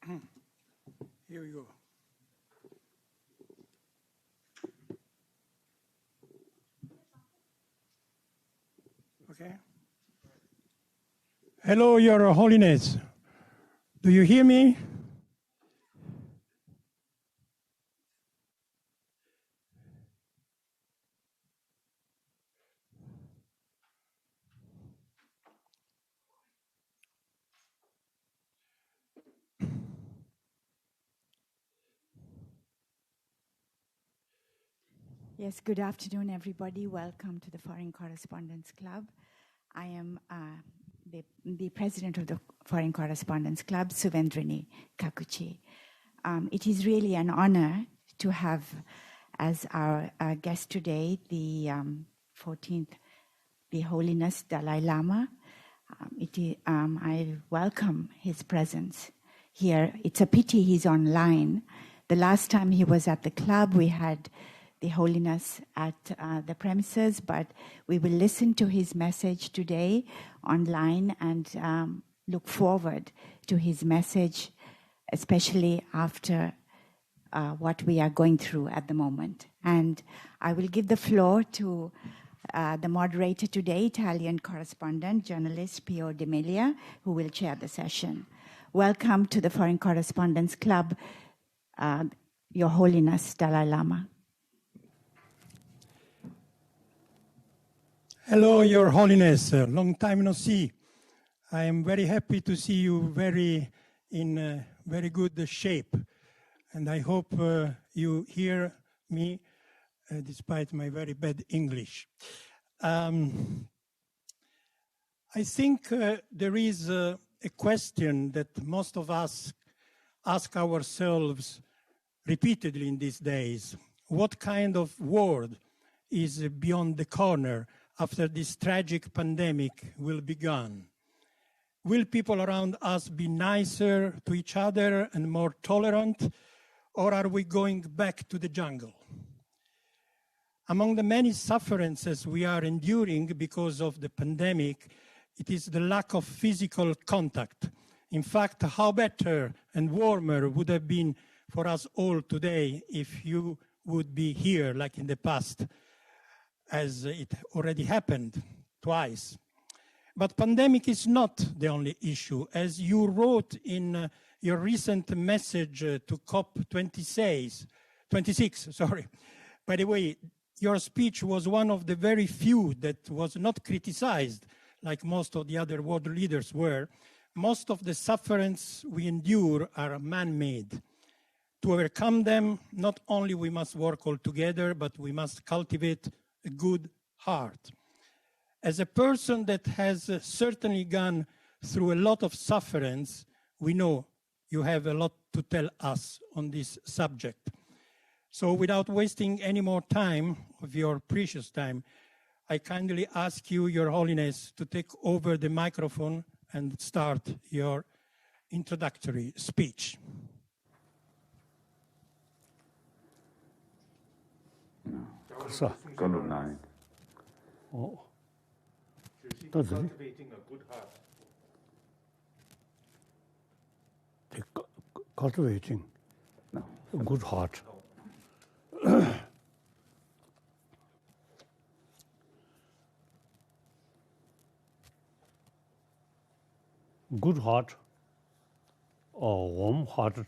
Here we go. Okay. Hello, Your Holiness. Do you hear me? Yes, good afternoon, everybody. Welcome to the Foreign Correspondents Club. I am the president of the Foreign Correspondents Club, Suvendrini Kakuchi. It is really an honor to have as our guest today the 14th, the Holiness Dalai Lama. I welcome his presence here. It's a pity he's online. The last time he was at the club, we had the Holiness at the premises, but we will listen to his message today online and look forward to his message, especially after what we are going through at the moment. And I will give the floor to the moderator today, Italian correspondent, journalist Pio De Melia, who will chair the session. Welcome to the Foreign Correspondents Club, Your Holiness Dalai Lama. Hello, Your Holiness. Long time no see. I am very happy to see you in very good shape. And I hope you hear me despite my very bad English. I think there is a question that most of us ask ourselves repeatedly in these days. What kind of world is beyond the corner after this tragic pandemic will be gone? Will people around us be nicer to each other and more tolerant, or are we going back to the jungle? Among the many sufferances we are enduring because of the pandemic, it is the lack of physical contact. In fact, how better and warmer would have been for us all today if you would be here like in the past, as it already happened twice. But pandemic is not the only issue. As you wrote in your recent message to COP26, by the way, your speech was one of the very few that was not criticized like most of the other world leaders were. Most of the sufferings we endure are man-made. To overcome them, not only we must work all together, but we must cultivate a good heart. As a person that has certainly gone through a lot of sufferance, we know you have a lot to tell us on this subject. So without wasting any more time of your precious time, I kindly ask you, Your Holiness, to take over the microphone and start your introductory speech. Good night. Oh. Cultivating a good heart. Cultivating a good heart. Good heart or warm-hearted.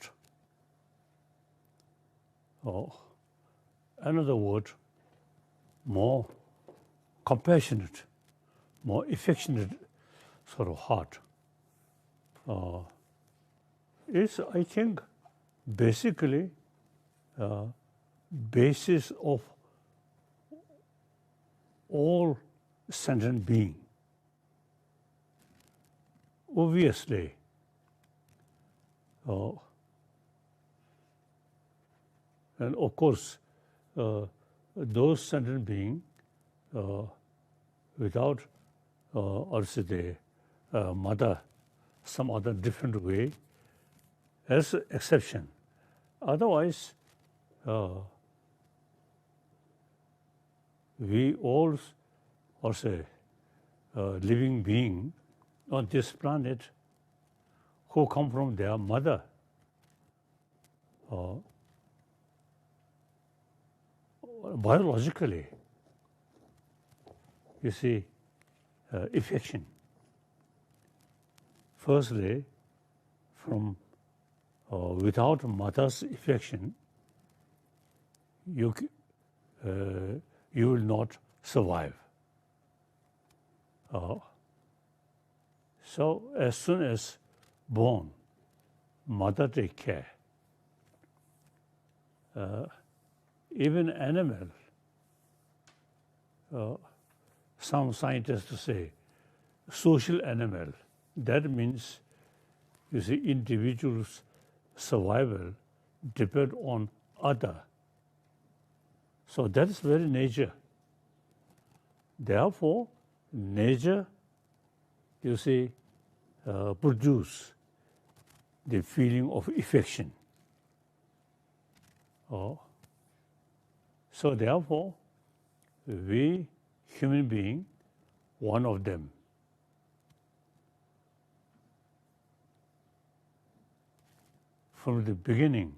Or another word, more compassionate, more affectionate sort of heart. Is, I think, basically basis of all sentient being. Obviously, and of course, those sentient beings without also the mother, some other different way, as exception. Otherwise, we all also living being on this planet who come from their mother biologically, you see, affection. Firstly, from without mother's affection, you will not survive. So as soon as born, mother take care. Even animal, some scientists say, social animal. That means, you see, individuals' survival depend on other. So that is very nature. Therefore, nature, you see, produce the feeling of affection. So therefore, we human being, one of them. From the beginning,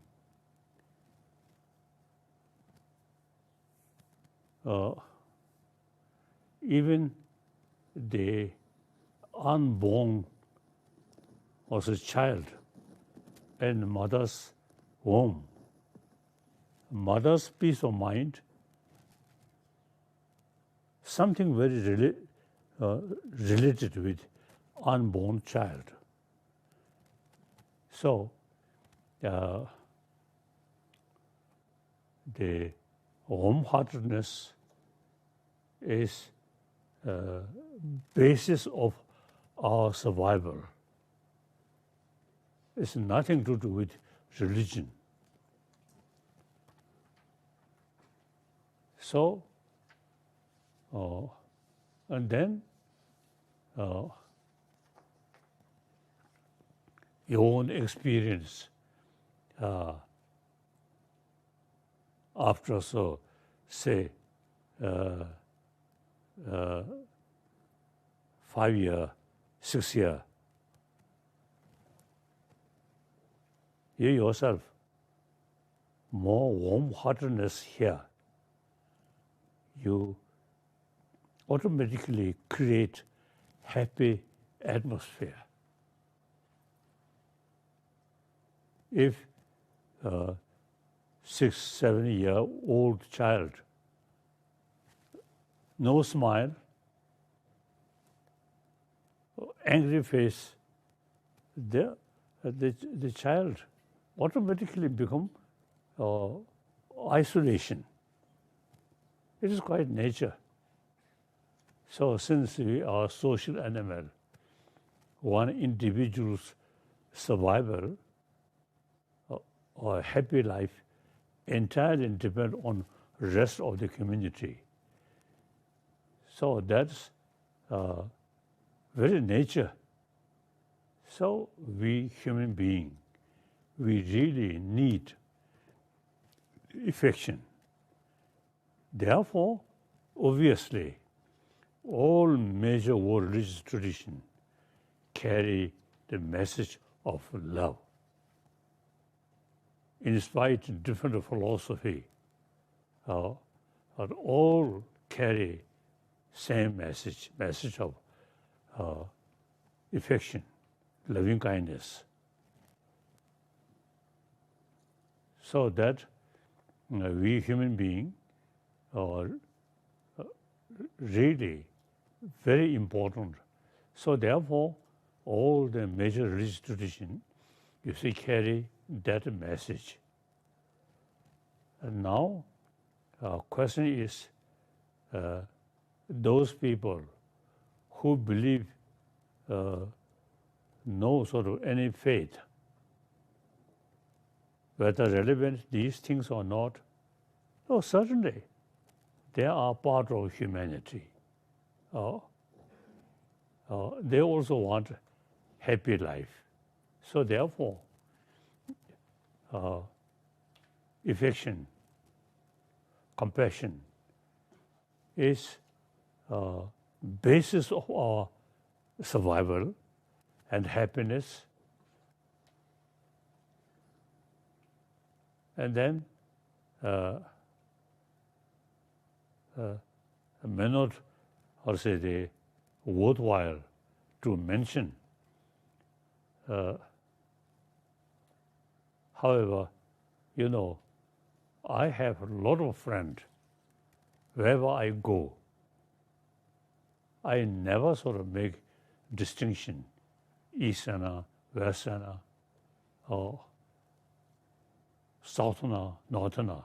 even the unborn was a child in mother's womb. Mother's peace of mind, something very related with unborn child. So, the warm-heartedness is basis of our survival. It's nothing to do with religion. So, and then your own experience after, so say 5 years, 6 years, you yourself more warm-heartedness here. You automatically create happy atmosphere. If 6, 7-year-old child, no smile, angry face, the child automatically become isolation. It is quite nature. So since we are social animal, one individual's survival or happy life entirely depend on rest of the community. So that's very nature. So we human being, we really need affection. Therefore, obviously, all major world religious traditions carry the message of love. In spite of different philosophy, but all carry same message of affection, loving kindness. So that we human beings are really very important. So therefore, all the major religious traditions, you see, carry that message. And now, question is, those people who believe no sort of any faith, whether relevant these things or not, oh, certainly, they are part of humanity. They also want happy life. So therefore, affection, compassion is basis of our survival and happiness. and then may not, how to say, the worthwhile to mention. However, you know, I have a lot of friends. Wherever I go, I never sort of make distinction, Easterner, Westerner, or Southerner, Northerner,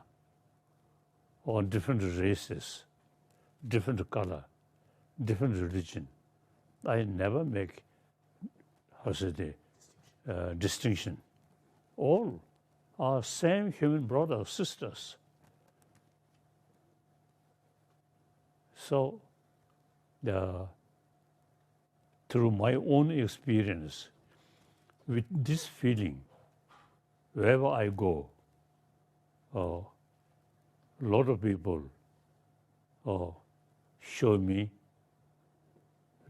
or different races, different color, different religion. I never make, how to say, distinction. All are same human brothers, sisters. So, through my own experience, with this feeling, wherever I go, a lot of people show me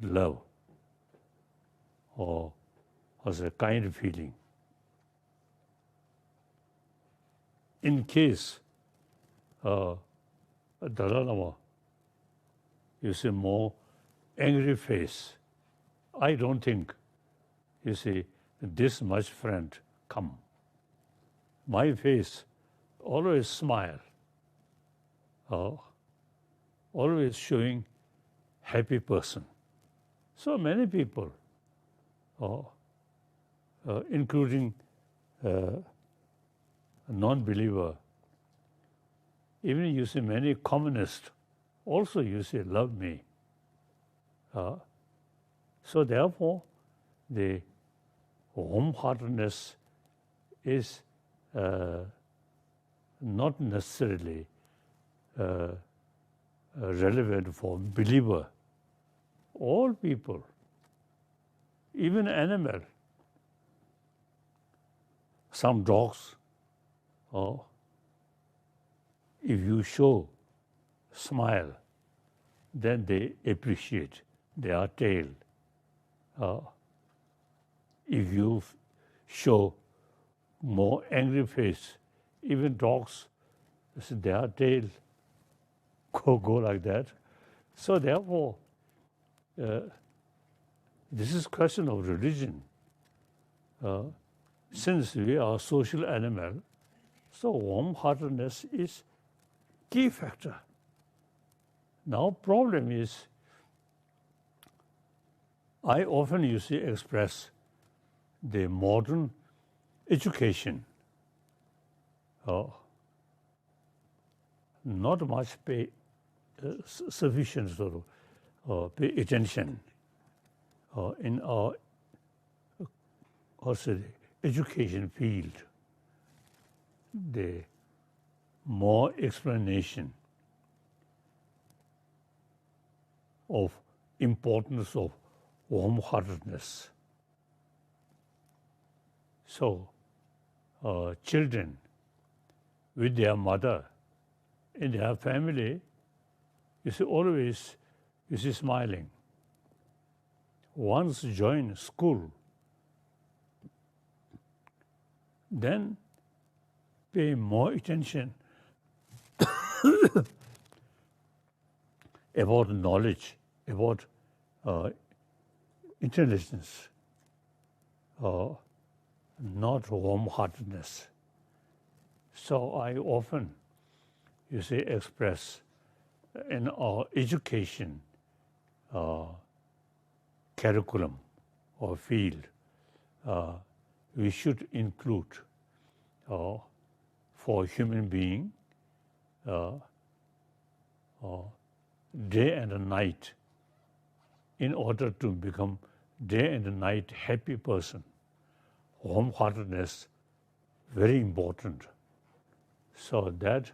love or as a kind feeling. In case Dalai Lama, you see, more angry face, I don't think, you see, this much friend come. My face always smile, always showing happy person. So many people, including a non-believer, even you see many communists also you say love me. So therefore, the warm-heartedness is not necessarily relevant for believer. All people, even animal, some dogs, if you show smile, then they appreciate their tail. If you show more angry face, even dogs, their tail go like that. So therefore, this is question of religion. Since we are social animal, so warm-heartedness is key factor. Now problem is, I often you see express the modern education. Not much pay sufficient sort of pay attention in our also the education field. The more explanation of importance of warm-heartedness. So, children with their mother in their family, you see always, you see smiling. Once join school, then pay more attention about knowledge, about intelligence, not warm-heartedness. So I often, you see, express in our education curriculum or field, we should include for human being day and night in order to become day and night happy person. Warm-heartedness, very important. So that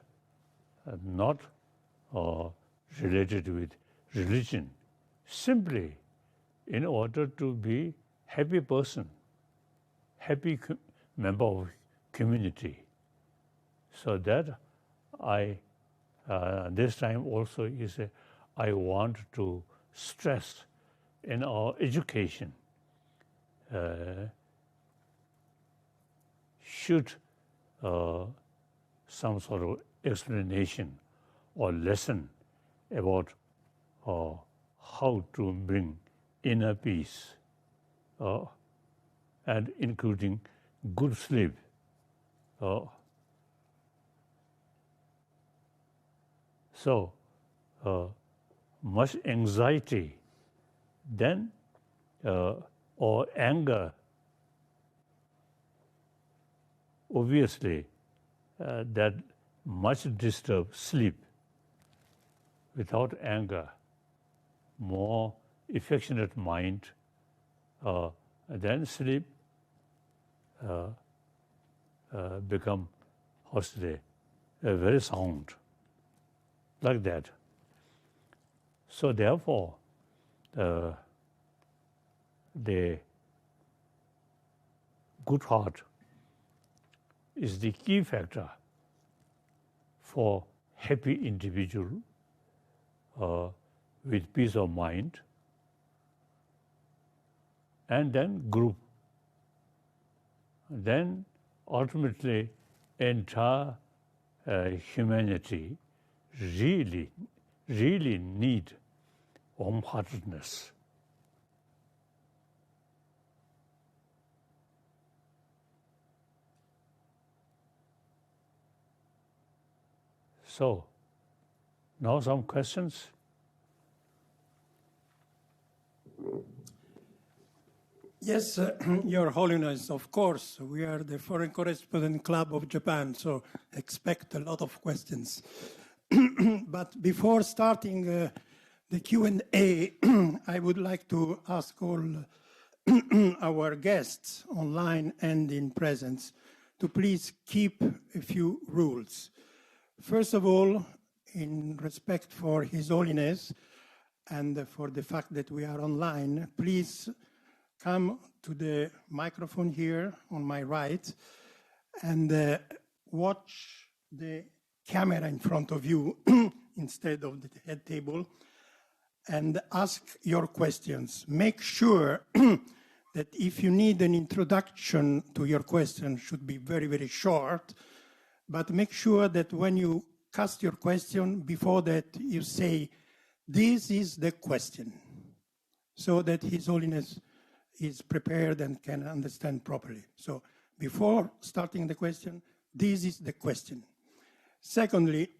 not related with religion, simply in order to be happy person, happy member of community. So that I, this time also is I want to stress in our education should some sort of explanation or lesson about how to bring inner peace, and including good sleep. So much anxiety, then or anger, obviously that much disturb sleep. Without anger, more affectionate mind, then sleep become, how to say, very sound, like that. So therefore, the good heart is the key factor for happy individual with peace of mind, and then group. Then ultimately entire humanity really need warm-heartedness. So, now some questions? Yes, Your Holiness, of course. We are the Foreign Correspondent Club of Japan, so expect a lot of questions. But before starting the Q&A, I would like to ask all our guests online and in presence to please keep a few rules. First of all, in respect for His Holiness and for the fact that we are online, please come to the microphone here on my right and watch the camera in front of you instead of the head table and ask your questions. Make sure that if you need an introduction to your question, should be very, very short, but make sure that when you cast your question, before that you say, this is the question, so that His Holiness is prepared and can understand properly. So before starting the question, this is the question. Secondly,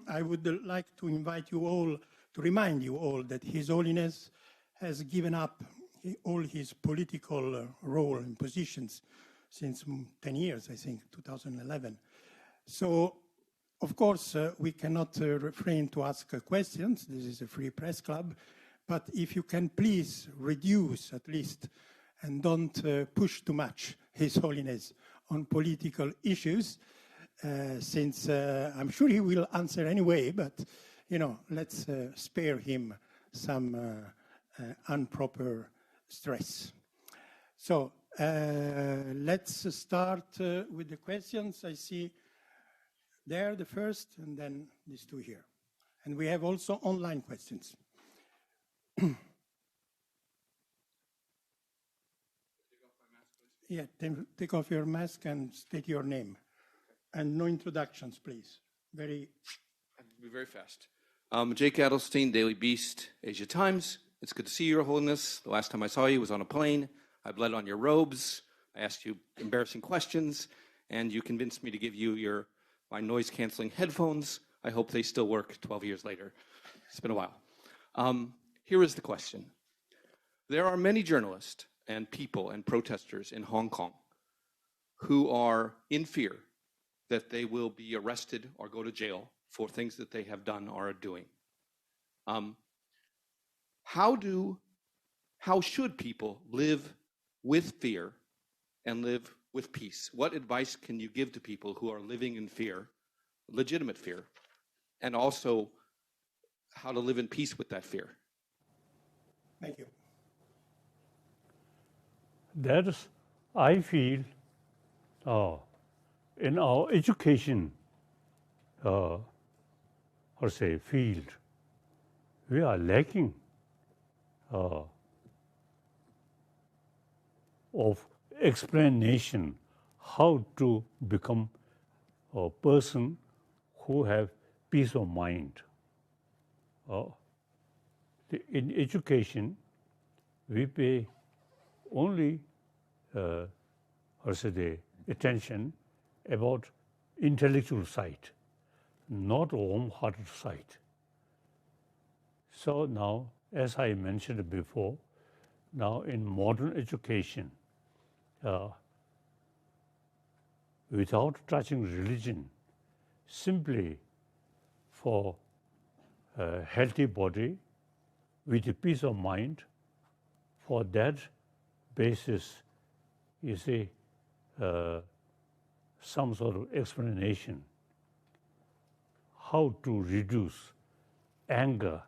I would like to invite you all, to remind you all that His Holiness has given up all his political role and positions since 10 years, I think, 2011. So, of course, we cannot refrain to ask questions. This is a free press club. But if you can please reduce at least and don't push too much His Holiness on political issues, since I'm sure he will answer anyway, but, you know, let's spare him some improper stress. So let's start with the questions. I see there the first, and then these two here. And we have also online questions. Yeah, take off your mask and state your name. And no introductions, please. I'll be very fast. Jake Adelstein, Daily Beast, Asia Times. It's good to see you, Your Holiness. The last time I saw you was on a plane. I bled on your robes. I asked you embarrassing questions, and you convinced me to give you my noise-canceling headphones. I hope they still work 12 years later. It's been a while. Here is the question. There are many journalists and people and protesters in Hong Kong who are in fear that they will be arrested or go to jail for things that they have done or are doing. How should people live with fear and live with peace? What advice can you give to people who are living in fear, legitimate fear, and also how to live in peace with that fear? Thank you. That is, I feel, in our education, field, we are lacking of explanation how to become a person who have peace of mind. In education, we pay only attention about intellectual side, not warm-hearted side. So now, as I mentioned before, now in modern education, without touching religion, simply for a healthy body with a peace of mind, for that basis, you see, some sort of explanation how to reduce anger,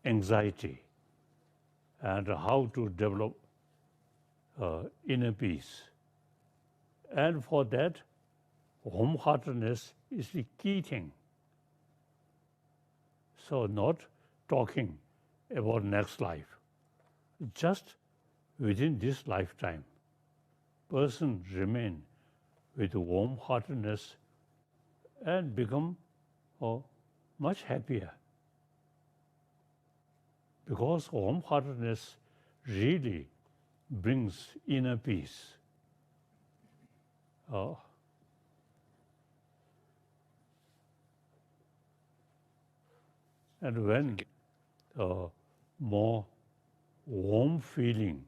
anxiety, and how to develop inner peace. And for that, warm-heartedness is the key thing. So not talking about next life. Just within this lifetime, person remain with warm-heartedness and become much happier. Because warm-heartedness really brings inner peace. And when more warm feeling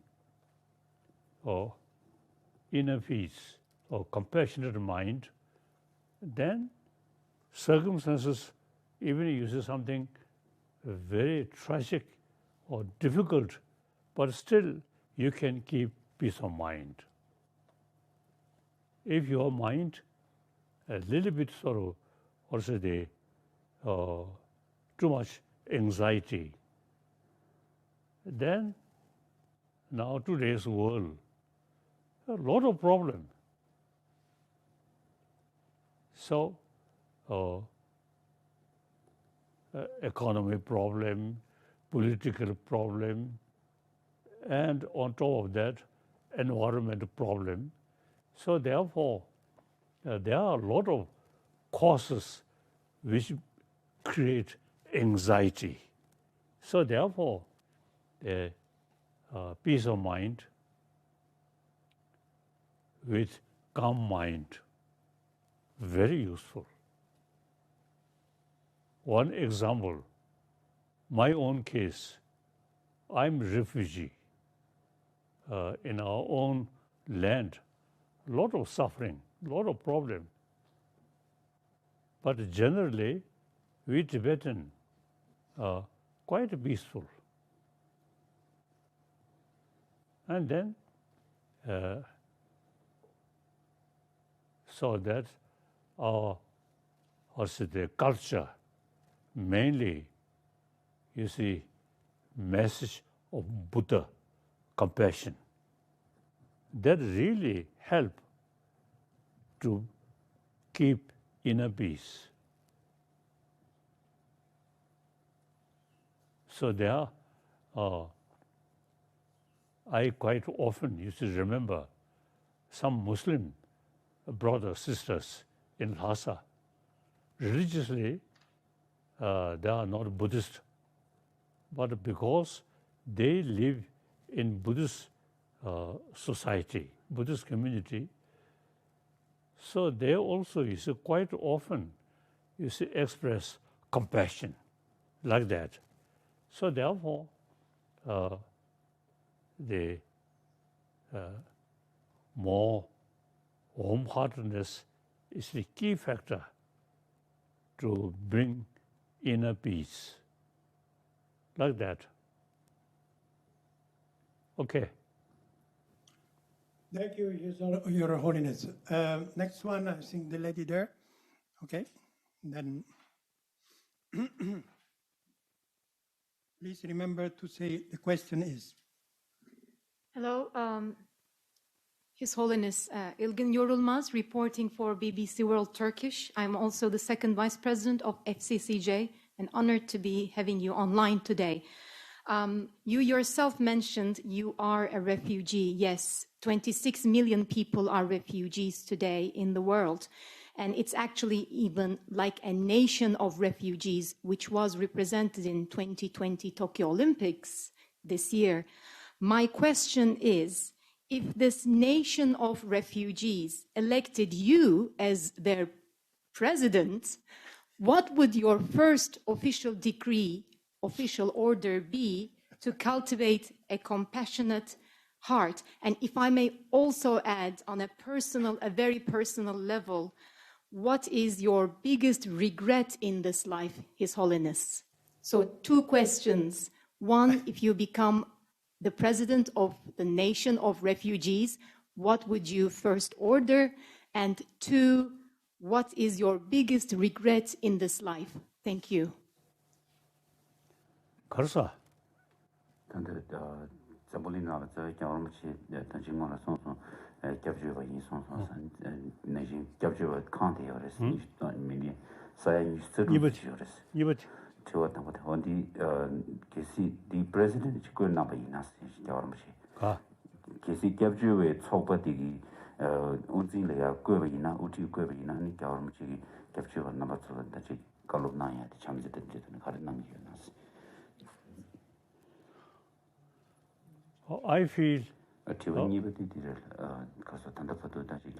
or inner peace or compassionate mind, then circumstances, even if you say something very tragic or difficult, but still you can keep peace of mind. If your mind a little bit sort of, too much anxiety, then now today's world, a lot of problem. So, economic problem, political problem, and on top of that, environmental problem. So therefore, there are a lot of causes which create anxiety. So therefore, peace of mind with calm mind, very useful. One example, my own case, I'm a refugee in our own land. A lot of suffering, a lot of problem. But generally, we Tibetan are quite peaceful. And then, so that our culture, mainly, you see, message of Buddha, compassion, that really help to keep inner peace. So there are, I quite often used to remember some Muslim brothers, sisters in Lhasa. Religiously, they are not Buddhist, but because they live in Buddhist society, Buddhist community, so they also, you see, quite often, you see, express compassion like that. So therefore, the more warm-heartedness is the key factor to bring inner peace. Like that. Okay. Thank you, Your Holiness. Next one, I think the lady there. Okay. Then please remember to say the question is. Hello, His Holiness Ilgin Yorulmaz, reporting for BBC World Turkish. I'm also the second Vice President of FCCJ and honored to be having you online today. You yourself mentioned you are a refugee. Yes, 26 million people are refugees today in the world. And it's actually even like a nation of refugees, which was represented in 2020 Tokyo Olympics this year. My question is, if this nation of refugees elected you as their president, what would your first official decree, official order be to cultivate a compassionate heart? And if I may also add on a very personal level, what is your biggest regret in this life, His Holiness? So 2 questions. One, if you become the president of the nation of refugees, what would you first order? And 2, what is your biggest regret in this life? Thank you. Karsa. Tanda Zabolina, the Yarmachi, the Tajimana Sonson, Capture in Sonson, Nation Capture County or a million. Saya used to You would. to what on the president could not be enough. Yarmachi. Kesi Capture with Sopati, Unzilla, Guevina, Uti Guevina, and Yarmachi capture number 2 that she called Naya, the Champion and Cardinal. I feel because of Tandapatu that you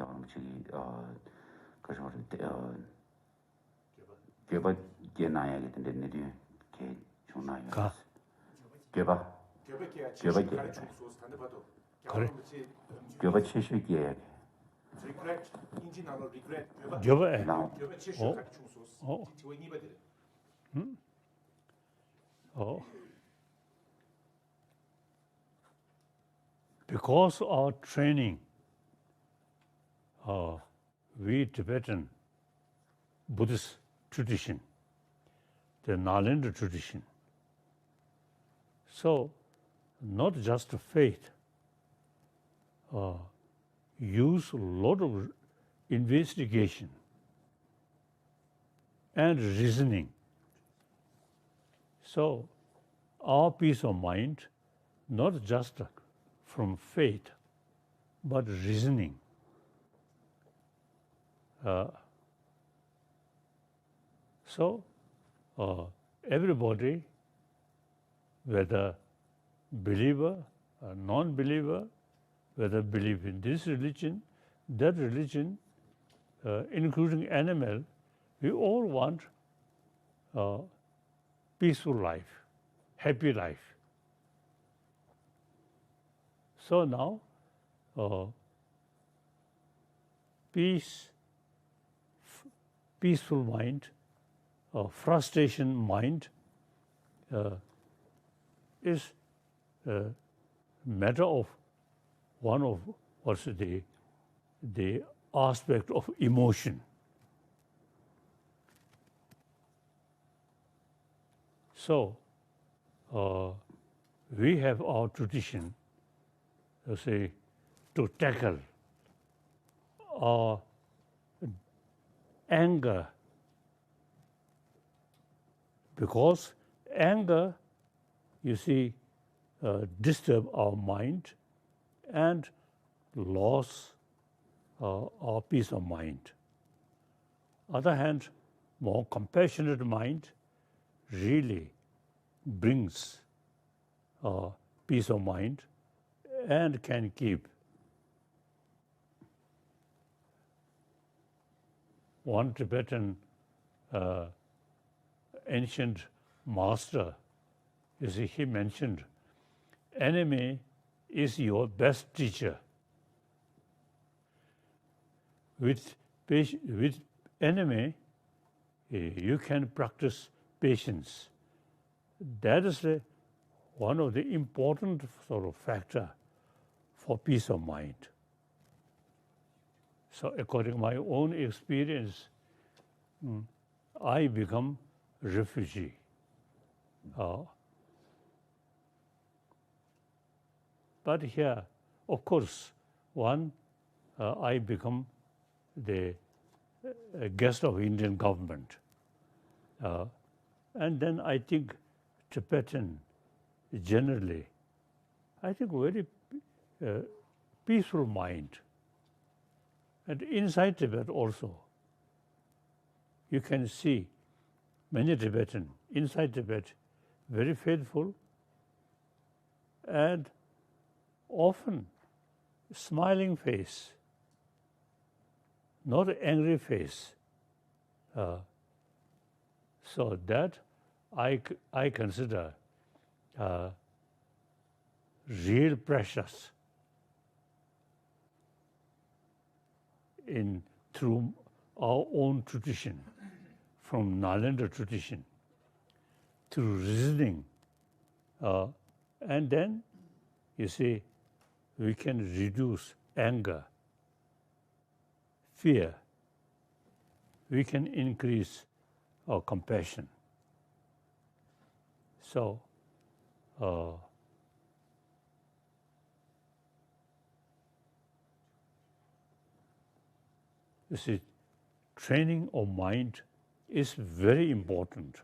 give a Genaya and the Nidu K. Chunaya. Give a Cheshire Gag. give a Now, because our training, we Tibetan Buddhist tradition, the Nalanda tradition. So, not just faith, use a lot of investigation and reasoning. So, our peace of mind, not just from faith, but reasoning. So, everybody, whether believer or non-believer, whether believe in this religion, that religion, including animal, we all want peaceful life, happy life. So now, peaceful mind, frustration mind is a matter of one of what's the aspect of emotion. So we have our tradition, say, to tackle our anger, because anger, you see, disturb our mind and loss our peace of mind. Other hand, more compassionate mind really brings peace of mind and can keep. One Tibetan ancient master, you see, he mentioned, enemy is your best teacher. With enemy, you can practice patience. That is one of the important sort of factor for peace of mind. So according to my own experience, I become refugee. But here, of course, I become the guest of Indian government. And then I think Tibetan generally, I think very peaceful mind. And inside Tibet also, you can see many Tibetan inside Tibet, very faithful and often smiling face, not angry face. So that I consider real precious through our own tradition, from Nalanda tradition, through reasoning. And then, you see, we can reduce anger, fear. We can increase our compassion. So, you see, training of mind is very important.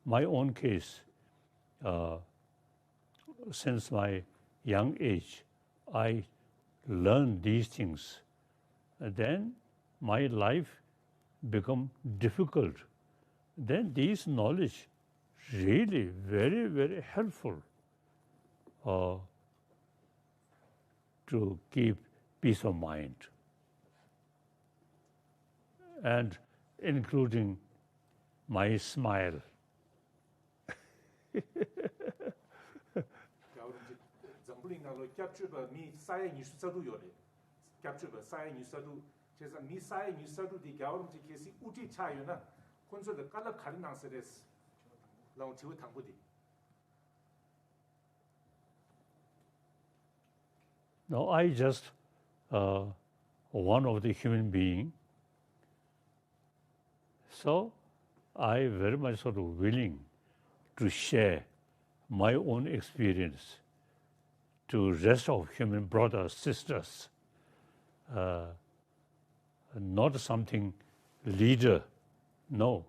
My own case, since my young age, I learned these things. And then my life become difficult. Then these knowledge really very, very helpful to keep peace of mind. And including my smile. No, I just one of the human being. So I very much sort of willing to share my own experience to rest of human brothers, sisters. Not something leader, no.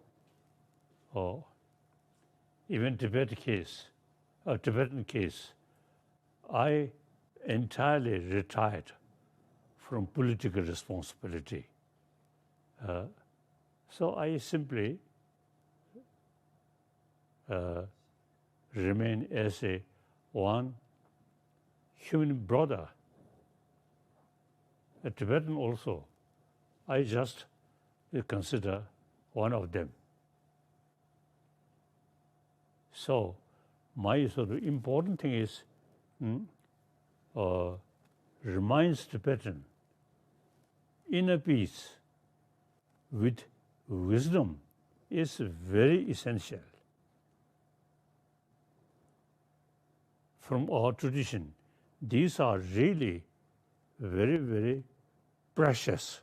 Or even Tibetan case, I entirely retired from political responsibility. So I simply remain as one human brother. A Tibetan also, I just consider one of them. So my sort of important thing is reminds Tibetan inner peace with wisdom is very essential. From our tradition, these are really very, very precious.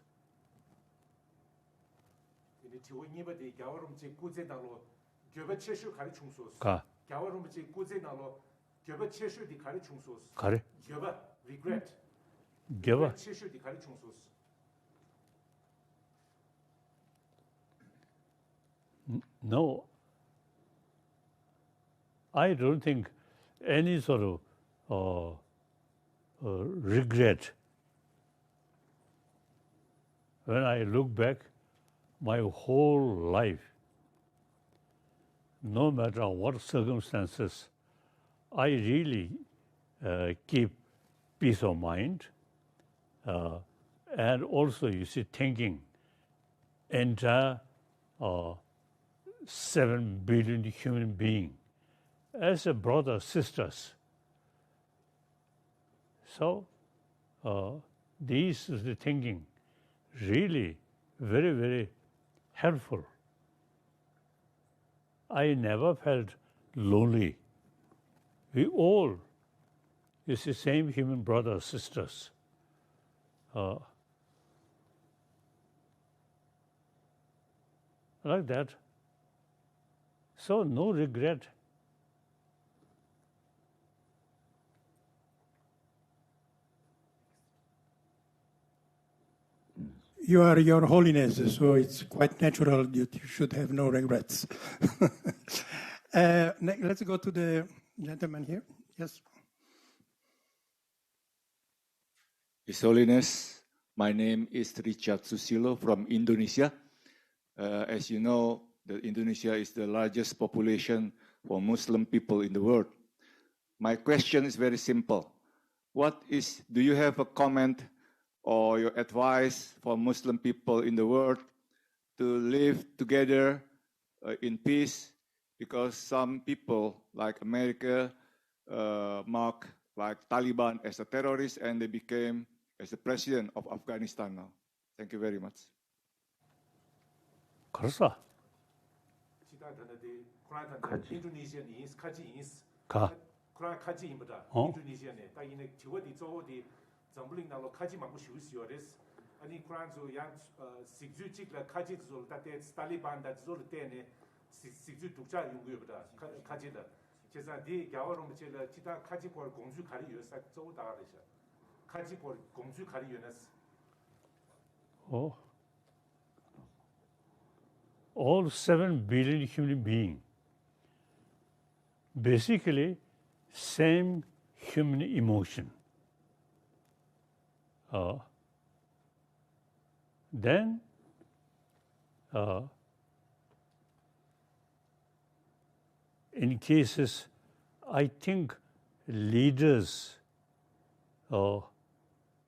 No, I don't think any sort of regret. When I look back, my whole life, no matter what circumstances, I really keep peace of mind, and also, you see, thinking entire 7 billion human beings as a brother, sisters. So these is the thinking really very, very helpful. I never felt lonely. We all is the same human brothers, sisters. Like that. So no regret. You are Your Holiness, so it's quite natural that you should have no regrets. Let's go to the gentleman here. Yes. His Holiness, my name is Richard Susilo from Indonesia. As you know, Indonesia is the largest population for Muslim people in the world. My question is very simple. Do you have a comment or your advice for Muslim people in the world to live together in peace? Because some people like America mark like Taliban as a terrorist and they became as the president of Afghanistan now. Thank you very much. 그래서 가 아니 쿠란조 양 식주직라 카지조 다테 탈리반 다조 때네 식주 독자 연구보다 카지다 제가 디 야와로 제가 기타 카지볼 공주 가리 요사 쪼다가르샤 카지볼 공주 가리 요나스 all 7 billion human beings, basically same human emotion. Then in cases, I think leaders,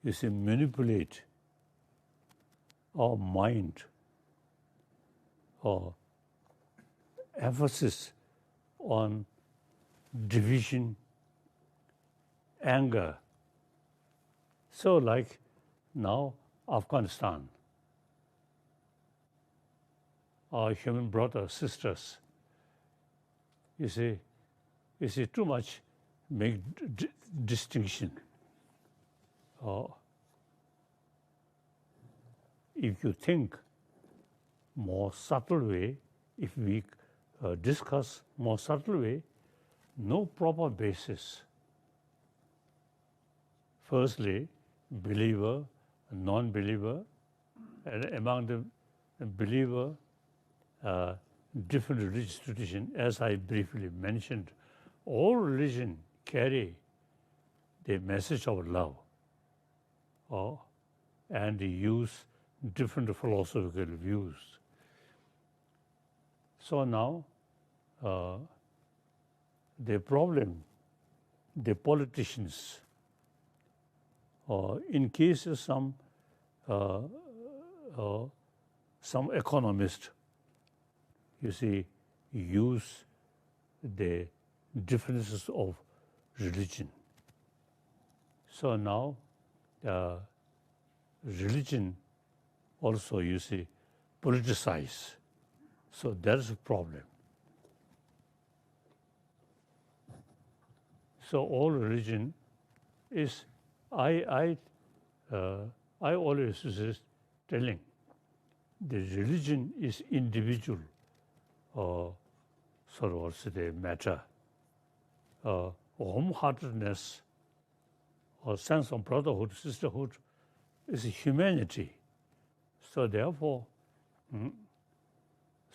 manipulate our mind, or emphasis on division, anger. So like now, Afghanistan, our human brothers, sisters, you see too much make distinction. If you think more subtle way, if we discuss more subtle way, no proper basis. Firstly, believer, non-believer, and among the believer, different religious tradition, as I briefly mentioned, all religion carry the message of love, and use different philosophical views. So now, the problem, the politicians, in case of some economist, you see, use the differences of religion. So now, religion also, you see, politicize. So there's a problem. So all religion is, I always resist telling, the religion is individual, sort of the matter. Wholeheartedness or sense of brotherhood, sisterhood is humanity. So therefore,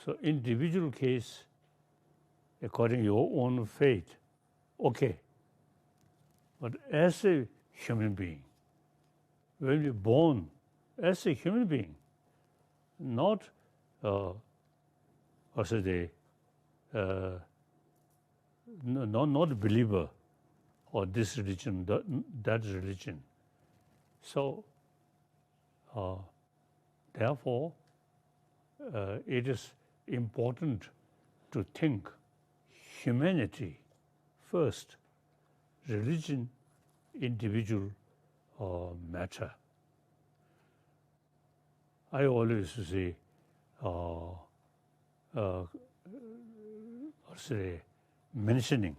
so individual case, according to your own faith, okay. But as a human being, when you're born as a human being, not not a believer or this religion, that religion. So therefore, it is important to think humanity first, religion, individual matter. I always say, mentioning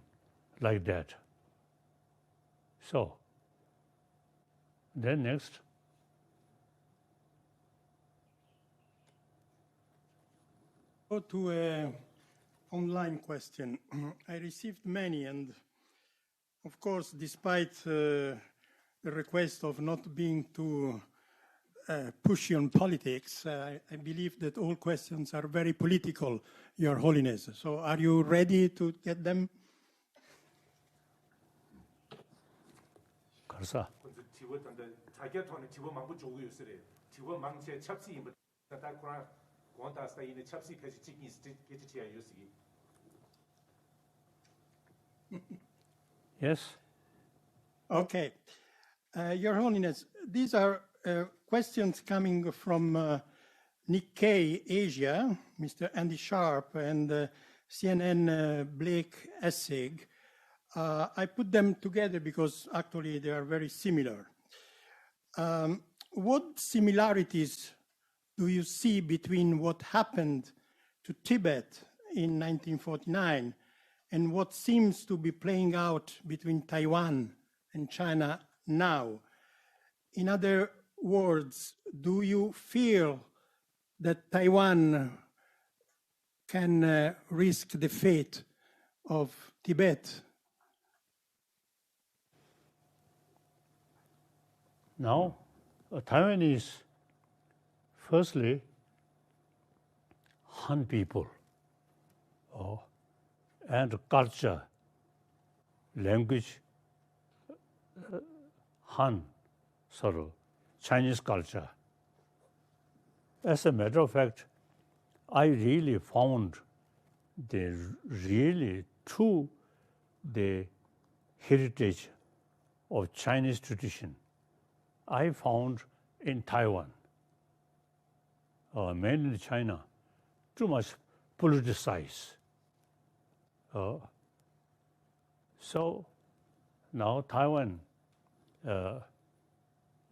like that. So, then next. Go to an online question. I received many, and of course, despite the request of not being too pushy on politics, I believe that all questions are very political, Your Holiness. So are you ready to get them? 가르사. 원다 스타 이네 찹시 페지 치킨 게지티아 유시. Yes. Okay. Your Holiness, these are questions coming from Nikkei Asia, Mr. Andy Sharp, and CNN Blake Essig. I put them together because actually they are very similar. What similarities do you see between what happened to Tibet in 1949 and what seems to be playing out between Taiwan and China now? In other words, do you feel that Taiwan can risk the fate of Tibet? Now, Taiwanese, firstly, Han people, and culture, language, Han, sort of Chinese culture. As a matter of fact, I really found the really true the heritage of Chinese tradition. I found in Taiwan, mainly China, too much politicized. So now Taiwan,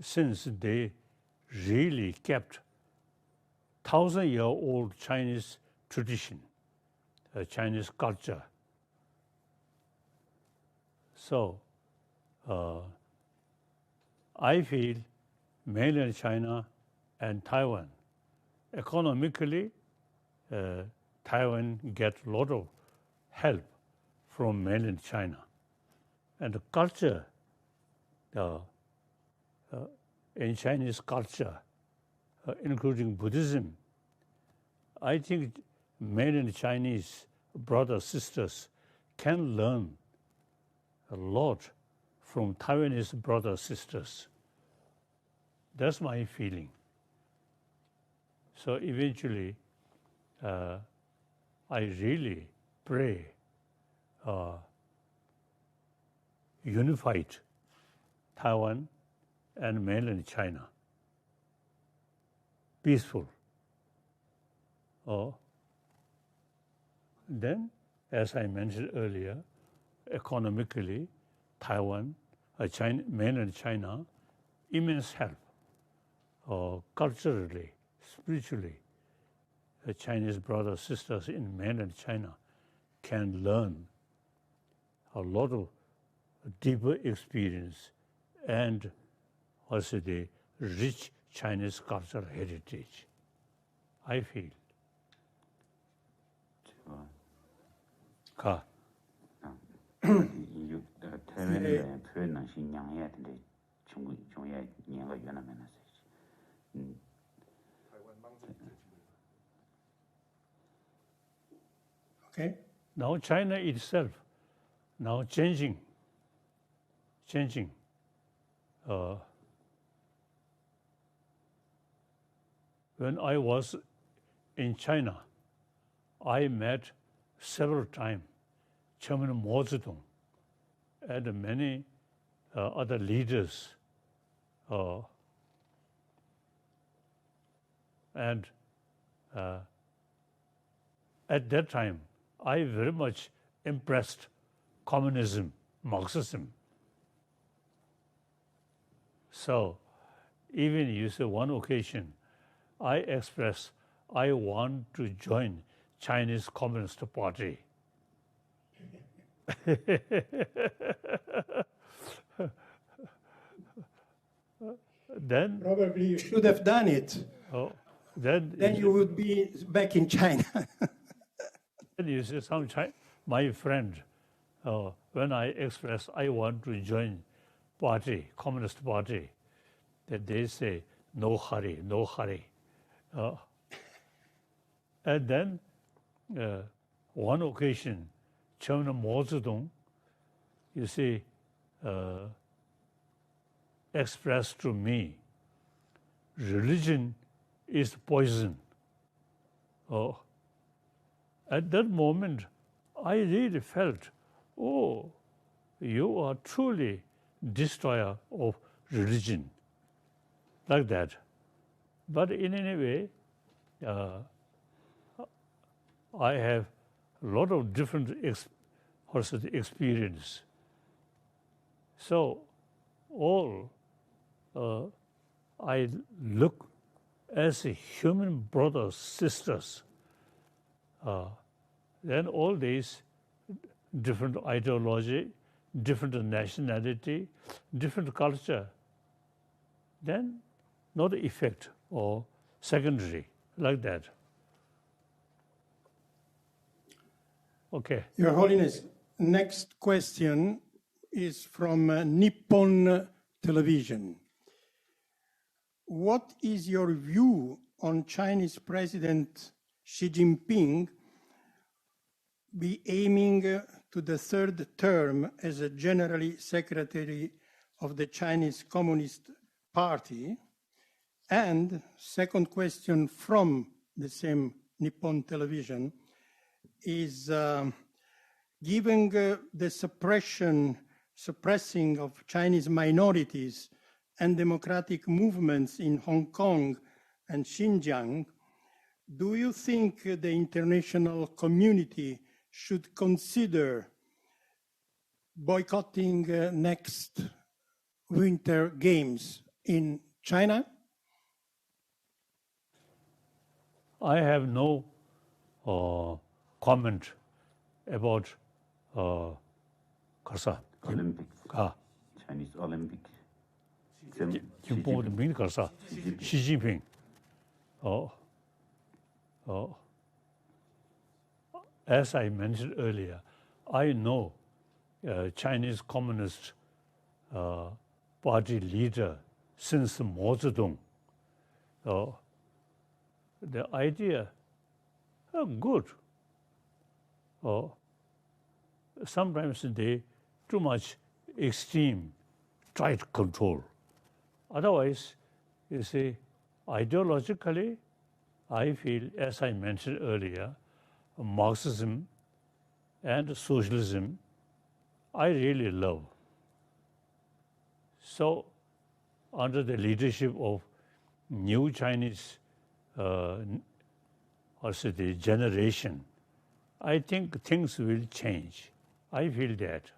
since they really kept 1,000-year-old Chinese tradition, Chinese culture. So I feel mainland China and Taiwan, economically, Taiwan get a lot of help from mainland China. And the culture, in Chinese culture, including Buddhism, I think mainland Chinese brothers, sisters can learn a lot from Taiwanese brothers, sisters. That's my feeling. So eventually, I really pray unified Taiwan and mainland China, peaceful. Then, as I mentioned earlier, economically, Taiwan, mainland China, immense help. Culturally, spiritually, the Chinese brothers, sisters in mainland China can learn a lot of deeper experience and also the rich Chinese cultural heritage, I feel. 가. 이 태면에 표현은 신양해야 되는데 중요한 이해가 연하면 Okay. Now China itself, now changing. When I was in China, I met several times Chairman Mao Zedong and many other leaders. And at that time, I very much impressed communism, Marxism. So even you say one occasion, I expressed I want to join Chinese Communist Party. Then probably you should have done it. Then you would be back in China. Then you see my friend, when I express I want to join party, Communist Party, that they say no hurry, no hurry. And then one occasion, Chairman Mao Zedong, you see, expressed to me, religion is poison. At that moment, I really felt, oh, you are truly destroyer of religion, like that. But in any way, I have a lot of different experience. So all I look as a human brothers, sisters. Then all these different ideology, different nationality, different culture, then not effect or secondary, like that. Okay. Your Holiness, next question is from Nippon Television. What is your view on Chinese President Xi Jinping be aiming to the third term as a General Secretary of the Chinese Communist Party? And second question from the same Nippon Television is given the suppressing of Chinese minorities and democratic movements in Hong Kong and Xinjiang, do you think the international community should consider boycotting next Winter Games in China? I have no comment about Olympics. Chinese Olympics. Xi Jinping. As I mentioned earlier, I know Chinese Communist Party leader since Mao Zedong. The idea, good. Sometimes they too much extreme, tight control. Otherwise, you see, ideologically, I feel, as I mentioned earlier, Marxism and socialism, I really love. So, under the leadership of new Chinese the generation, I think things will change. I feel that.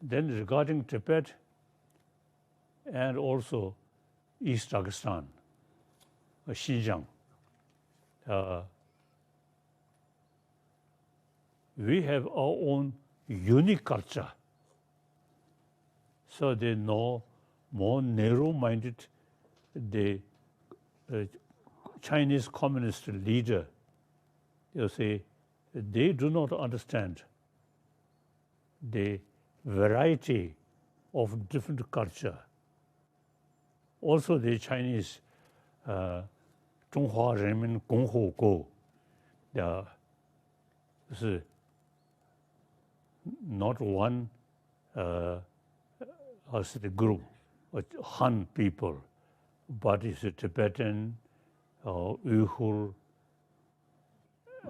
Then regarding Tibet and also East Pakistan, Xinjiang, we have our own unique culture. So they know more narrow-minded, the Chinese communist leader, you see, they do not understand the variety of different culture. Also the Chinese 中华人民共和国 is not one as the group, Han people, but it's a Tibetan, Uyghur,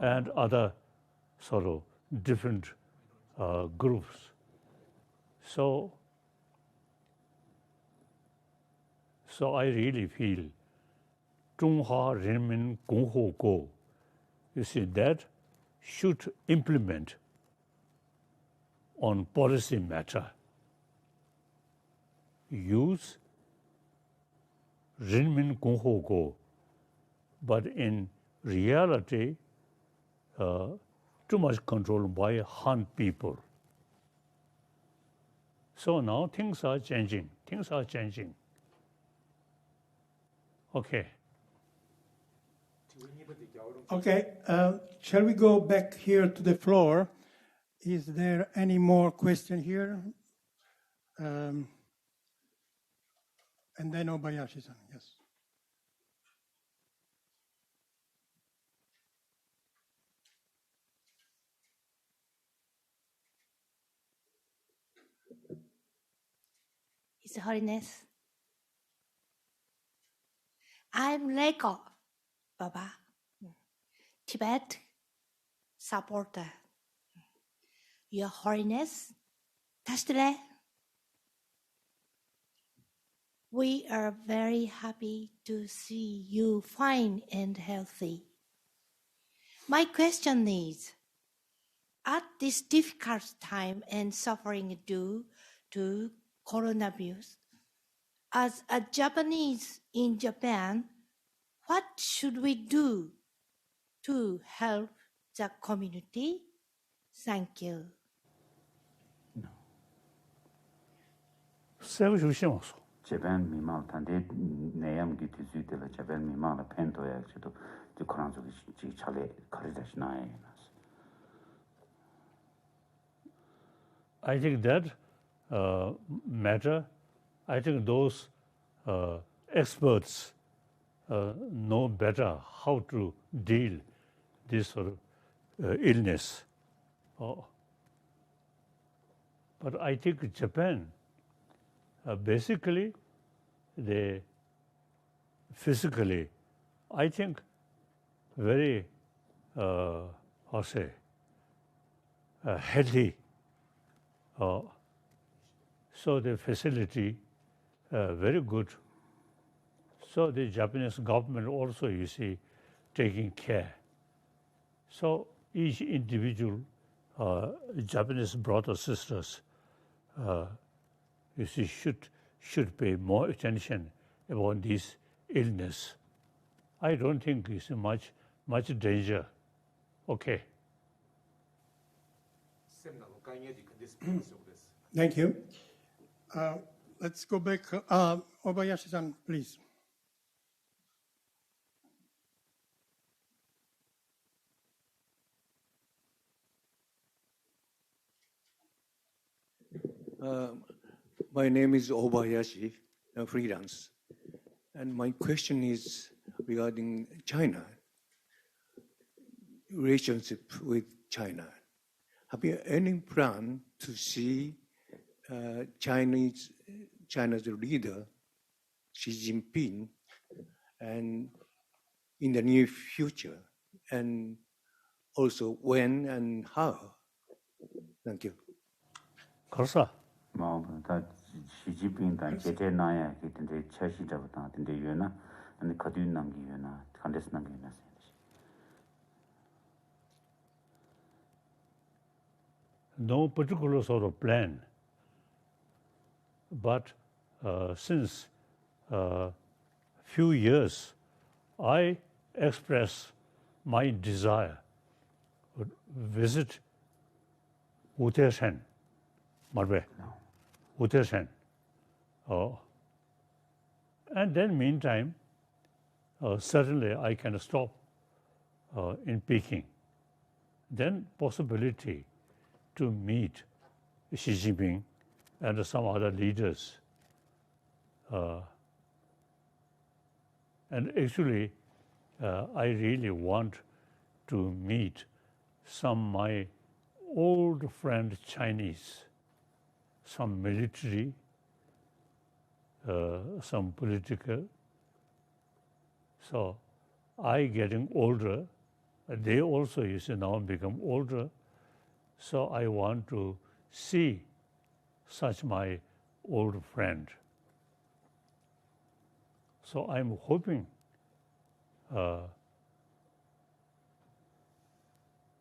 and other sort of different groups. So I really feel 中华人民共和国, you see, that should implement on policy matter. Use 人民共和国, but in reality, too much control by Han people. So now things are changing. Okay. Okay, shall we go back here to the floor? Is there any more question here? And then Obayashi-san, yes. His Holiness, I'm Lego, Baba. Tibet supporter. Your Holiness, Tashdele, we are very happy to see you fine and healthy. My question is, at this difficult time and suffering due to coronavirus, as a Japanese in Japan, what should we do to help the community? Thank you. ジャパン 미망 단대 내염기 뒤지들 자반 미망의 팬도야 저도 저 그런 쪽이 잘해 가르치나요. I think that matter, I think those experts know better how to deal this sort of illness. But I think Japan, basically, they physically, I think, very, healthy. So the facility, very good. So the Japanese government also, you see, taking care. So each individual Japanese brothers, sisters, you see, should pay more attention about this illness. I don't think it's much danger. Okay. Thank you. Let's go back. Obayashi-san, please. My name is Obayashi, freelance. And my question is regarding China, relationship with China. Have you any plan to see China's leader, Xi Jinping, and in the near future? And also when and how? Thank you. 그렇소. 다 시진핑 단 제대 나야 근데 차시자부터 근데 유나 근데 거기 남기유나 간데스 남기유나 No particular sort of plan, but since few years, I express my desire to visit Uttarakhand, Marbe, Uttarakhand. And then meantime, certainly I can stop in Peking. Then possibility to meet Xi Jinping and some other leaders. And actually, I really want to meet some my old friend Chinese, some military, some political. So I getting older, they also, you see, now become older. So I want to see such my old friend. So I'm hoping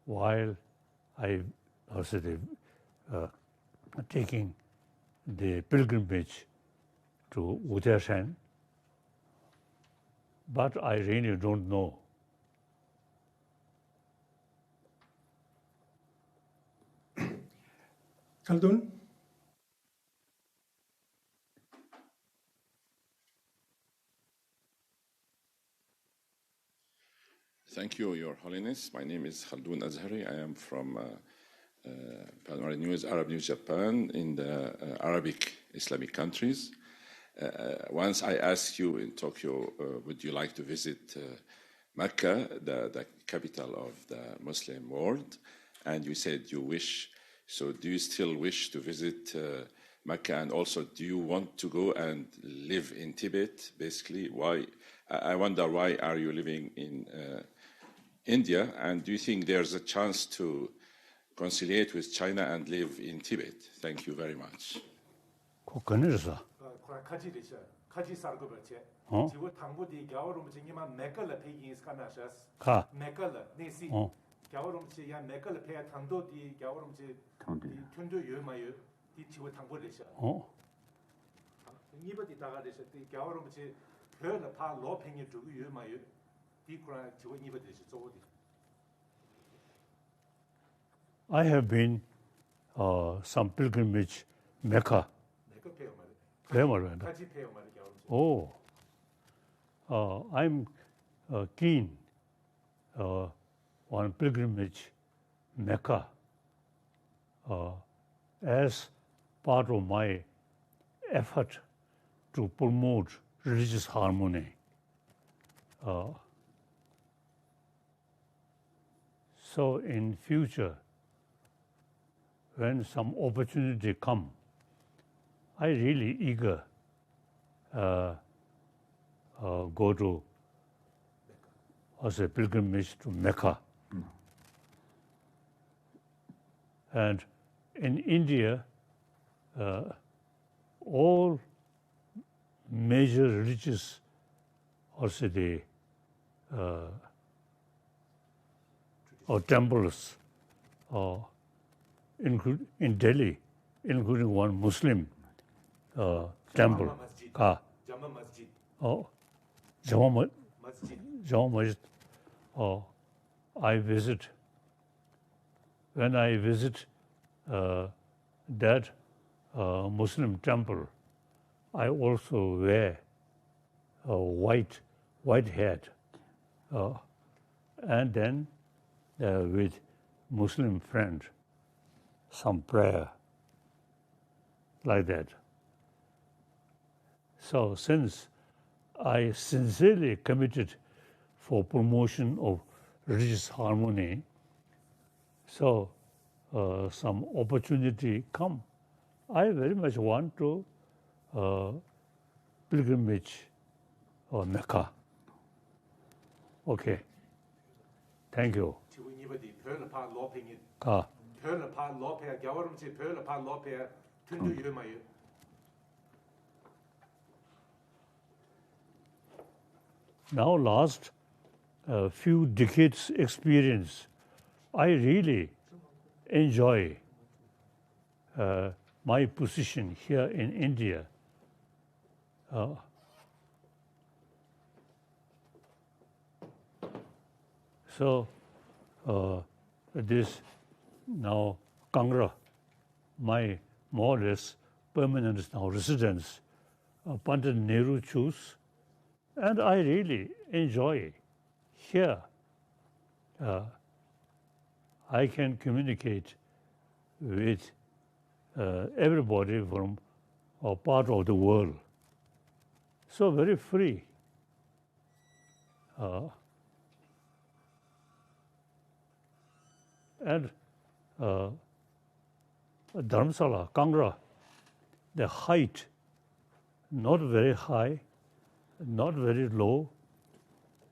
while I also taking the pilgrimage to Uttarakhand, but I really don't know. Khaldun? Thank you, Your Holiness. My name is Khaldun Azhari. I am from Arab News Japan in the Arabic Islamic countries. Once I asked you in Tokyo, would you like to visit Mecca, the capital of the Muslim world? And you said you wish. So do you still wish to visit Mecca? And also, do you want to go and live in Tibet? Basically, why? I wonder, why are you living in India, and do you think there's a chance to conciliate with China and live in Tibet? Thank you very much. 카지 살고 버체 지구 당부디 겨울음 지기만 맥걸레 페이긴 스카나셔스 맥걸레 네시 겨울음 지야 맥걸레 페야 당도디 겨울음 지 튼도 요마요 디 지구 당부레셔 이버디 다가레셔 디 겨울음 지 별의 파 로팽이 주고 요마요 디 쿠라 지구 이버디시 조디 I have been some pilgrimage Mecca. Oh, I'm keen on pilgrimage Mecca as part of my effort to promote religious harmony. So in future, when some opportunity come, I really eager go to as a pilgrimage to Mecca. And in India, all major religious, also the or temples, in Delhi, including one Muslim temple, Jama Masjid. I visit. When I visit that Muslim temple, I also wear a white hat, and then with Muslim friend, some prayer like that. So since I sincerely committed for promotion of religious harmony, so some opportunity come, I very much want to pilgrimage or Mecca. Okay. Thank you. Now, last few decades experience, I really enjoy my position here in India. So this now Kangra, my more or less permanent now residence, Pandit Nehru choose, and I really enjoy here. I can communicate with everybody from a part of the world. So very free. And Dharamsala, Kangra, the height, not very high, not very low,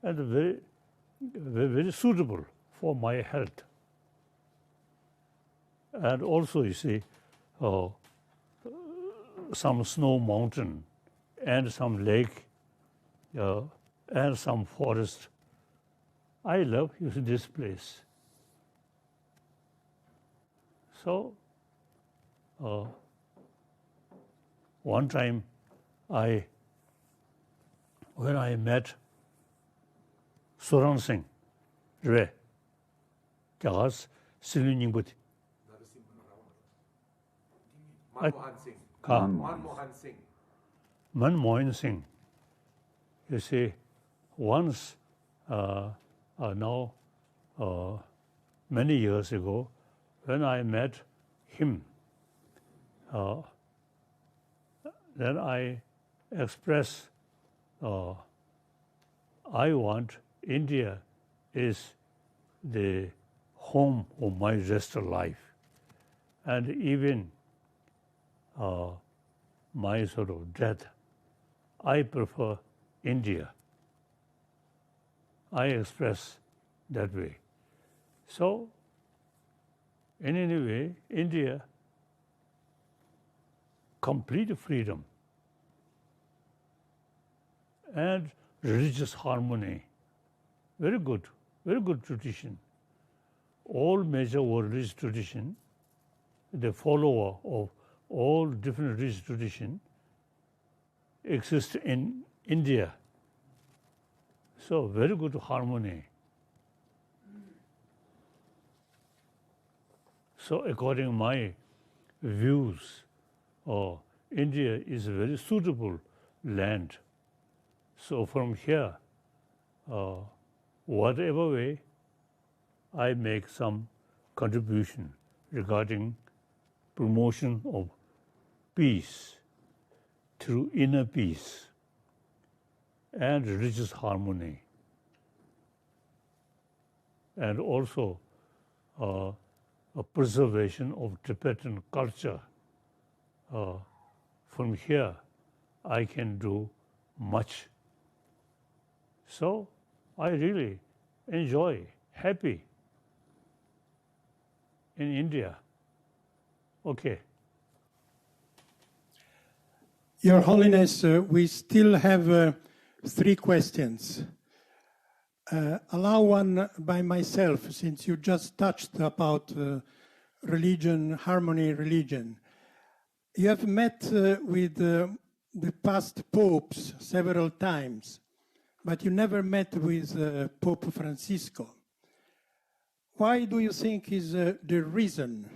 and very, very, very suitable for my health. And also, you see, some snow mountain and some lake and some forest. I love this place. So, one time, when I met Suran Singh, Jagas Siluningbut. Manmohan Singh. You see, once now, many years ago, when I met him, then I expressed, I want India is the home of my rest of life. And even my sort of death, I prefer India I express that way. So, in any way, India, complete freedom and religious harmony. Very good tradition. All major world religious tradition, the follower of all different religious tradition exist in India. So very good harmony. So according to my views, India is a very suitable land. So from here, whatever way, I make some contribution regarding promotion of peace through inner peace and religious harmony, and also a preservation of Tibetan culture. From here, I can do much. So I really enjoy, happy in India. Okay. Your Holiness, we still have 3 questions. Allow one by myself, since you just touched about religion, harmony, religion. You have met with the past popes several times, but you never met with Pope Francisco. Why do you think is the reason?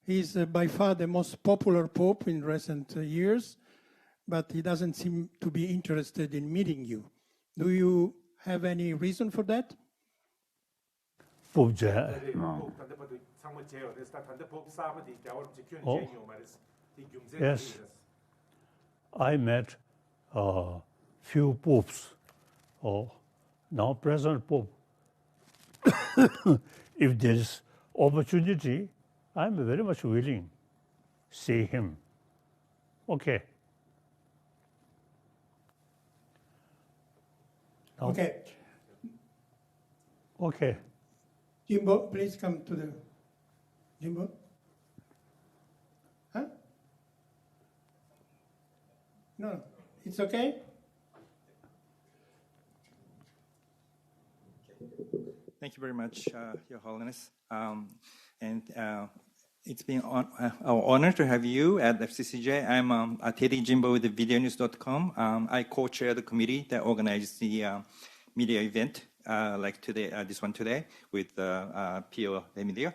He's by far the most popular pope in recent years, but he doesn't seem to be interested in meeting you. Do you have any reason for that? Yes, I met few popes. Now present pope. If there is opportunity, I'm very much willing to see him. Okay. Now, okay. Jimbo, please come to the... Jimbo? Huh? No, it's okay? Thank you very much, Your Holiness. It's been our honor to have you at FCCJ. I'm Teddy Jimbo with the videonews.com. I co-chair the committee that organizes the media event like today, this one today, with Pio Emilia.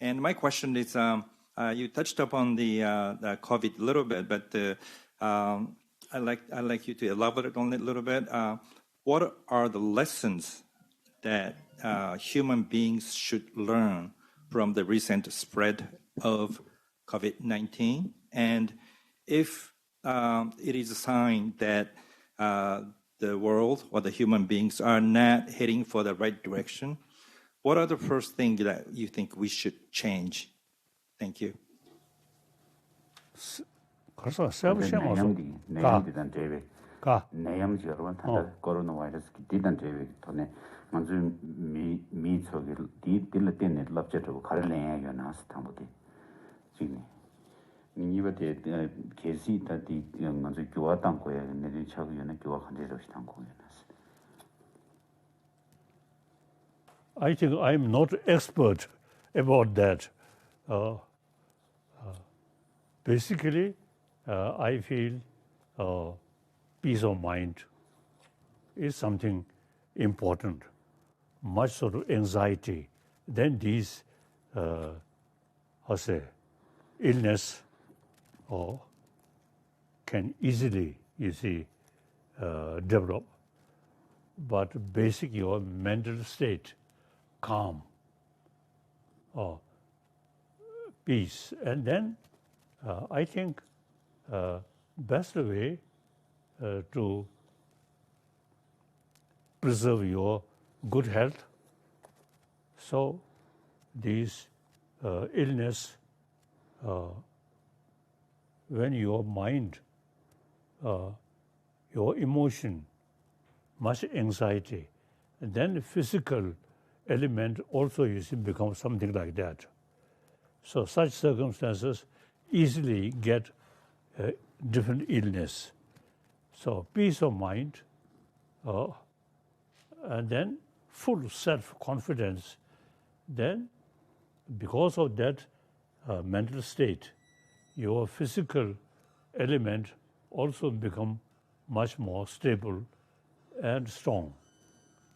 And my question is, you touched upon the COVID a little bit, but I'd like you to elaborate on it a little bit. What are the lessons that human beings should learn from the recent spread of COVID-19? And if it is a sign that the world or the human beings are not heading for the right direction, what are the first things that you think we should change? Thank you. 먼저 미 저기 딜러 때네 럽제도 가르래요 나스 담보데 지금 니버데 계시 다디 먼저 교화 땅고에 내리 차고에는 교화 관계로 땅고에나스 I think I'm not expert about that. Basically, I feel peace of mind is something important. Much sort of anxiety, then these, illness can easily, you see, develop. But basic your mental state, calm, peace, and then I think best way to preserve your good health. So these illness, when your mind, your emotion, much anxiety, And then the physical element also becomes something like that. So such circumstances easily get different illness. So peace of mind, and then full self-confidence. Then, because of that mental state, your physical element also become much more stable and strong.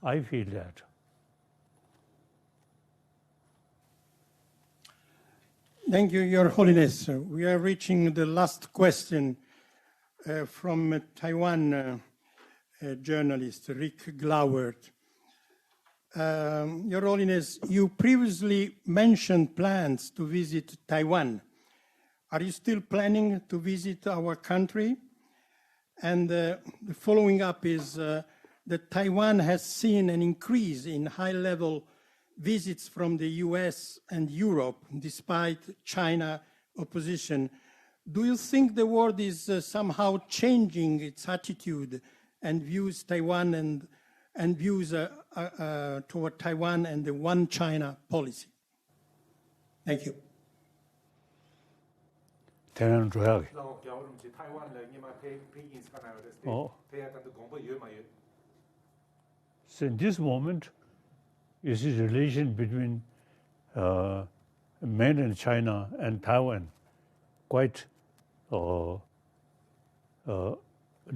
I feel that. Thank you, Your Holiness. We are reaching the last question from Taiwan journalist Rick Glauert. Your Holiness, you previously mentioned plans to visit Taiwan. Are you still planning to visit our country? And the following up is that Taiwan has seen an increase in high-level visits from the US and Europe, despite China opposition. Do you think the world is somehow changing its attitude and views Taiwan and views toward Taiwan and the One China policy? Thank you. So in this moment, you see the relation between mainland China and Taiwan quite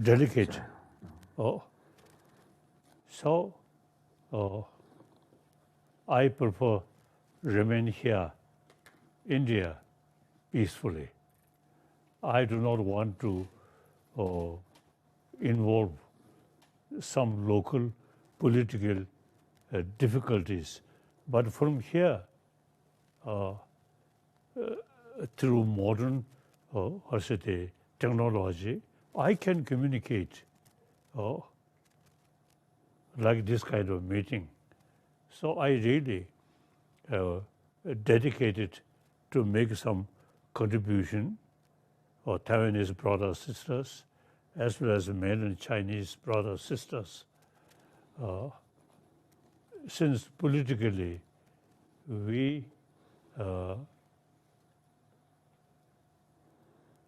delicate. So I prefer remain here, India, peacefully. I do not want to involve some local political difficulties. But from here, through modern technology, I can communicate like this kind of meeting. So I really dedicated to make some contribution for Taiwanese brothers and sisters, as well as mainland Chinese brothers and sisters. Since politically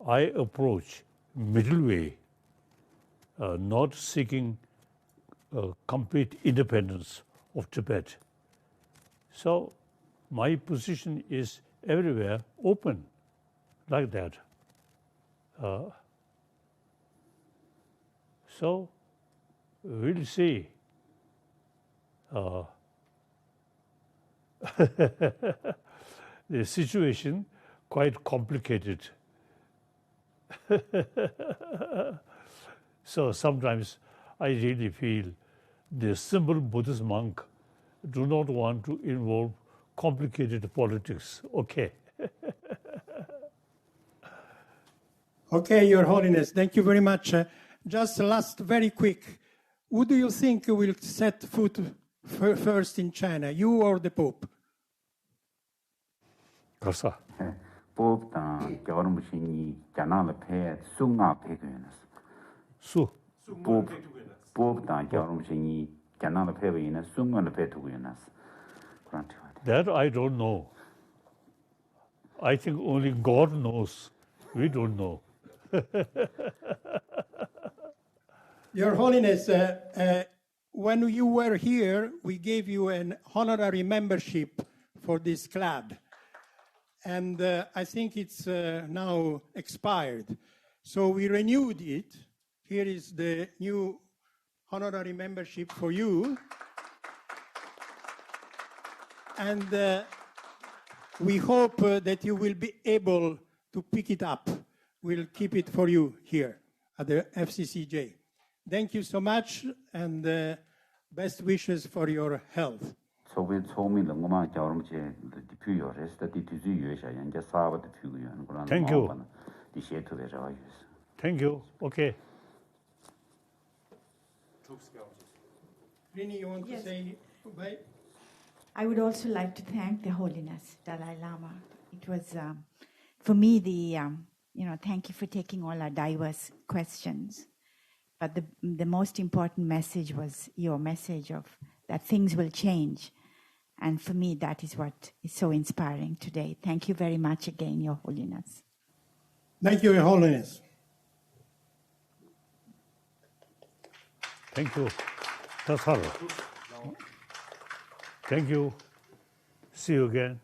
I approach middle way, not seeking complete independence of Tibet. So my position is everywhere open, like that. So we'll see. The situation quite complicated. So sometimes I really feel the simple Buddhist monk do not want to involve complicated politics. Okay. Okay, Your Holiness, thank you very much. Just last, very quick, who do you think will set foot first in China, you or the Pope? Kasa. Pope dan gyawarum shini gyanala pe sunga pe gyenas. Su. Pope dan gyawarum shini gyanala pe gyenas sunga pe tu gyenas. That I don't know. I think only God knows. We don't know. Your Holiness, when you were here, we gave you an honorary membership for this club. And I think it's now expired. So we renewed it. Here is the new honorary membership for you. And we hope that you will be able to pick it up. We'll keep it for you here at the FCCJ. Thank you so much, and best wishes for your health. Thank you. Thank you. Okay. Rini, you want to say goodbye? I would also like to thank the Holiness Dalai Lama. It was, for me, thank you for taking all our diverse questions. But the most important message was your message of that things will change. And for me, that is what is so inspiring today. Thank you very much again, Your Holiness. Thank you, Your Holiness. Thank you. That's all. Thank you. See you again.